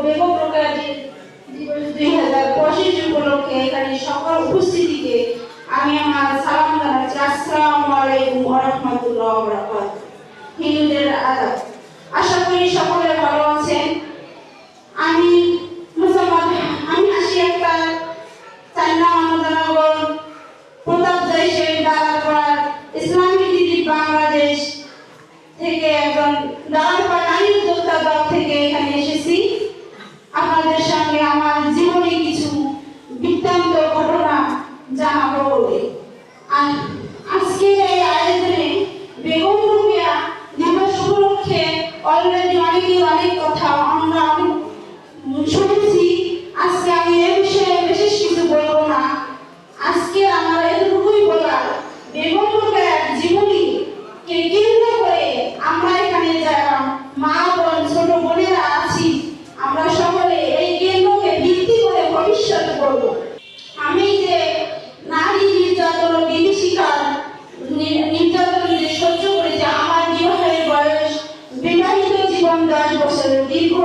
বেগম রোকেয়া দিবস 2025 উপলক্ষে এখানে সকল উপস্থিতিকে আমি আমার সালাম জানাচ্ছি। আসসালামু আলাইকুম ওয়া রাহমাতুল্লাহি ওয়া বারাকাতুহু। হিন্দুদের আদাব। আশা করি সকলে ভালো আছেন। আমি হাসি আক্তার, চান্না মহানগর, প্রতাপজয় শেখ দালালপাড়া, ইসলামিক দিদি বাংলাদেশ থেকে একজন দালালপাড়া নারী উদ্যোক্তা দল থেকে এখানে এসেছি আপনাদের সঙ্গে আমার জীবনে কিছু বৃত্তান্ত ঘটনা জানাবো বলে। আজকে এই আয়োজনে বেগম রোকেয়া দিবস উপলক্ষে অলরেডি অনেক কথা আমরা শুনেছি। আজকে আমি এ বিষয়ে বিশেষ কিছু বলবো না। আজকে আমার এতটুকুই বলার, বেগম রোকেয়ার জীবনীকে কেন্দ্র করে আমরা এখানে যারা মা বোন ছোট বোনেরা আছি, আমরা সকলে এই কেন্দ্রকে ভিত্তি করে ভবিষ্যৎ করব। আমি যে নারী নির্যাতন ও বিভীষিকার নির্যাতন সহ্য করেছি, আমার বিবাহিত জীবন 10 বছরের দীর্ঘ